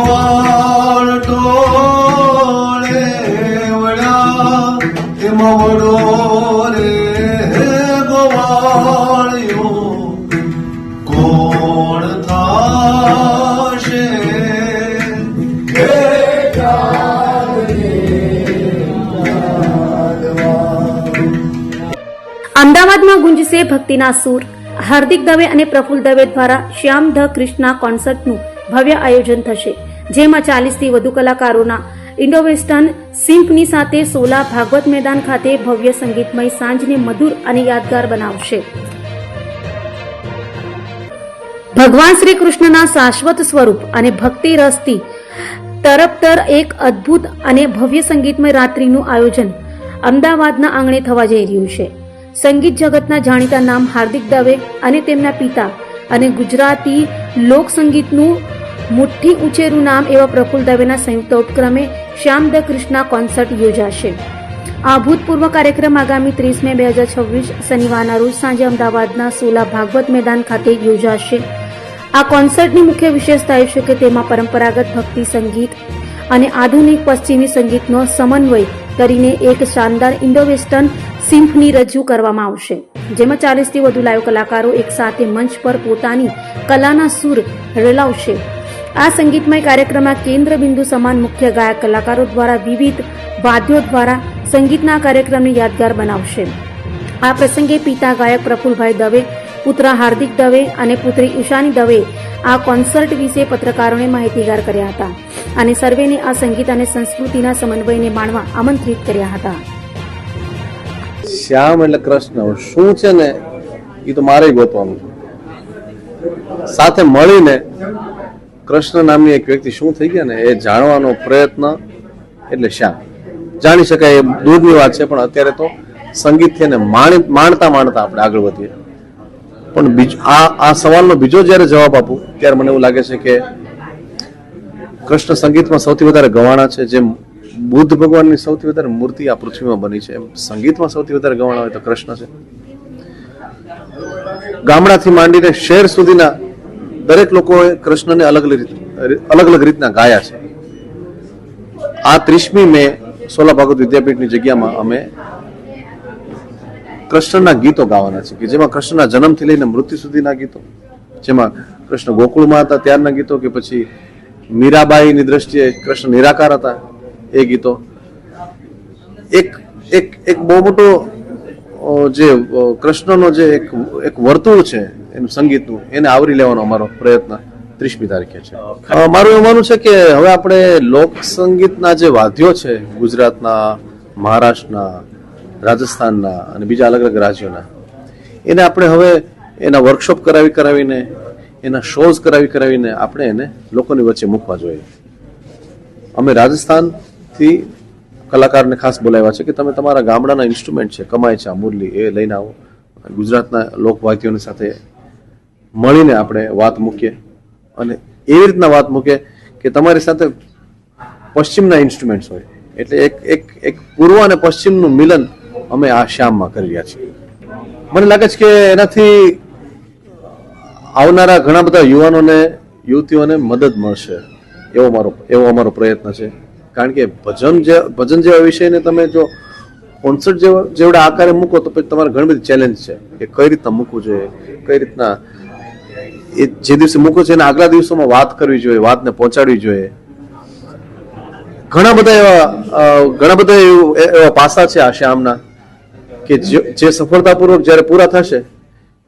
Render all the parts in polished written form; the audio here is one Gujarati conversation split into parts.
ગોવાળ ટોળે વળ્યા એમાં વડો રે ગોવાળિયો કોણ થાશે અમદાવાદમાં ગુંજશે ભક્તિના સૂર. હાર્દિક દવે અને પ્રફુલ્લ દવે દ્વારા શ્યામ ધ કૃષ્ણા કોન્સર્ટનું ભવ્ય આયોજન થશે, જેમાં 40 થી વધુ કલાકારોના ઇન્ડો વેસ્ટર્ન સિમ્ફની સાથે સોલા ભાગવત મેદાન ખાતે ભવ્ય સંગીતમય સાંજને મધુર અને યાદગાર બનાવશે. ભગવાન શ્રી કૃષ્ણના શાશ્વત સ્વરૂપ અને ભક્તિ રસથી તરફતર એક અદ્ભુત અને ભવ્ય સંગીતમય રાત્રિનું આયોજન અમદાવાદના આંગણે થવા જઈ રહ્યું છે. સંગીત જગતના જાણીતા નામ હાર્દિક દવે અને તેમના પિતા અને ગુજરાતી લોક સંગીતનું મુઠ્ઠી ઉંચેરું નામ એવા પ્રફુલ્લ દવેના સંયુક્ત ઉપક્રમે શ્યામ ધ કૃષ્ણા કોન્સર્ટ યોજાશે. આ ભૂતપૂર્વ કાર્યક્રમ આગામી 30 મે 2026 શનિવારના રોજ સાંજે અમદાવાદના સોલા ભાગવત મેદાન ખાતે યોજાશે. આ કોન્સર્ટની મુખ્ય વિશેષતા એ છે કે તેમાં પરંપરાગત ભક્તિ સંગીત અને આધુનિક પશ્ચિમી સંગીતનો સમન્વય કરીને એક શાનદાર ઇન્ડો વેસ્ટર્ન સિમ્ફની રજૂ કરવામાં આવશે, જેમાં 40 થી વધુ લાઈવ કલાકારો એક સાથે મંચ પર પોતાની કલાના સૂર રેલાવશે. આ સંગીતમય કાર્યક્રમમાં કેન્દ્ર બિંદુ સમાન મુખ્ય ગાયક કલાકારો દ્વારા વિવિધ વાદ્યો દ્વારા સંગીતના કાર્યક્રમને યાદગાર બનાવશે. આ પ્રસંગે પિતા ગાયક પ્રફુલ્લભાઈ દવે, પુત્ર હાર્દિક દવે અને પુત્રી ઈશાની દવે આ કોન્સર્ટ વિશે પત્રકારોને માહિતીગાર કર્યા હતા અને સર્વેને આ સંગીત અને સંસ્કૃતિના સમન્વયને માણવા આમંત્રિત કર્યા હતા. શ્યામ એટલે કૃષ્ણ શું છે ને એ તો મારે ગોતવાનું છે. સાથે મળીને કૃષ્ણ નામની એક વ્યક્તિ શું થઈ ગયા ને એ જાણવાનો પ્રયત્ન એટલે શ્યામ. જાણી શકાય એ દૂરની વાત છે, પણ અત્યારે તો સંગીતથી એને માણતા આપણે આગળ વધીએ. પણ આ સવાલનો બીજો જયારે જવાબ આપું ત્યારે મને એવું લાગે છે કે કૃષ્ણ સંગીતમાં સૌથી વધારે ગવાણા છે. જેમ બુદ્ધ ભગવાનની સૌથી વધારે મૂર્તિ આ પૃથ્વીમાં બની છે, એમ સંગીતમાં સૌથી વધારે ગવાણા હોય તો કૃષ્ણ છે. ગામડાથી માંડીને શહેર સુધીના દરેક લોકોએ કૃષ્ણને અલગ અલગ રીતના ગાયા છે. આ 30મી મે સોલા ભાગવત વિદ્યાપીઠની જગ્યામાં અમે કૃષ્ણના ગીતો ગાવાના છે, કે જેમાં કૃષ્ણના જન્મથી લઈને મૃત્યુ સુધીના ગીતો, જેમાં કૃષ્ણ ગોકુળમાં હતા ત્યારના ગીતો, કે પછી મીરાબાઈની દ્રષ્ટિએ કૃષ્ણ નિરાકાર હતા એ ગીતો. એક બહુ મોટો જે કૃષ્ણનો જે એક વર્તુળ છે એનું સંગીતનું, એને આવરી લેવાનો અમારો પ્રયત્ન 30મી તારીખે છે. મારું એવું માનવું છે કે હવે આપણે લોક સંગીતના જે વાદ્યો છે ગુજરાતના, મહારાષ્ટ્રના, રાજસ્થાનના અને બીજા અલગ અલગ રાજ્યોના, એને આપણે હવે એના વર્કશોપ કરાવીને એના શોઝ કરાવીને આપણે એને લોકોની વચ્ચે મૂકવા જોઈએ. અમે રાજસ્થાનથી કલાકારને ખાસ બોલાવ્યા છે કે તમે તમારા ગામડાના ઇન્સ્ટ્રુમેન્ટ છે, કમાયચા, મુરલી, એ લઈને આવો. ગુજરાતના લોકવાદ્યોની સાથે મળીને આપણે વાત મૂકીએ અને એવી રીતના વાત મૂકીએ કે તમારી સાથે પશ્ચિમના ઇન્સ્ટ્રુમેન્ટ્સ હોય. એટલે એક પૂર્વ અને પશ્ચિમનું મિલન અમે આ શ્યામમાં કરી રહ્યા છીએ. મને લાગે છે કે એનાથી આવનારા ઘણા બધા યુવાનોને, યુવતીઓને મદદ મળશે એવો અમારો પ્રયત્ન છે. કારણ કે ભજન જેવા વિષયને તમે જો કોન્સર્ટ જેવડા આકારે મૂકો તો પછી તમારે ઘણી બધી ચેલેન્જ છે કે કઈ રીતના મૂકવું જોઈએ, કઈ રીતના એ જે દિવસે મૂકો છે એના આગલા દિવસોમાં વાત કરવી જોઈએ, વાતને પહોંચાડવી જોઈએ. ઘણા બધા એવા પાસા છે આ શ્યામના કે જે સફળતાપૂર્વક જયારે પૂરા થશે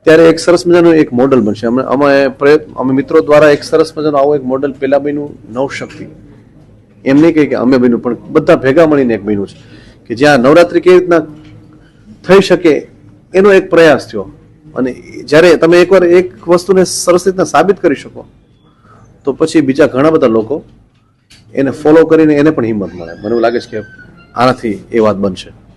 ત્યારે એક સરસ મજાનું એક મોડલ બનશે. અમે મિત્રો દ્વારા એક સરસ મજાનું આવું એક મોડલ પેલા બન્યું નવશક્તિ. એમ નહીં કહી કે અમે બન્યું, પણ બધા ભેગા મળીને એક બન્યું છે કે જ્યાં નવરાત્રી કેવી રીતના થઈ શકે એનો એક પ્રયાસ થયો. અને જ્યારે તમે એકવાર એક વસ્તુને સરસ રીતના સાબિત કરી શકો તો પછી બીજા ઘણા બધા લોકો એને ફોલો કરીને એને પણ હિંમત મળે. મને એવું લાગે છે કે આનાથી એ વાત બનશે.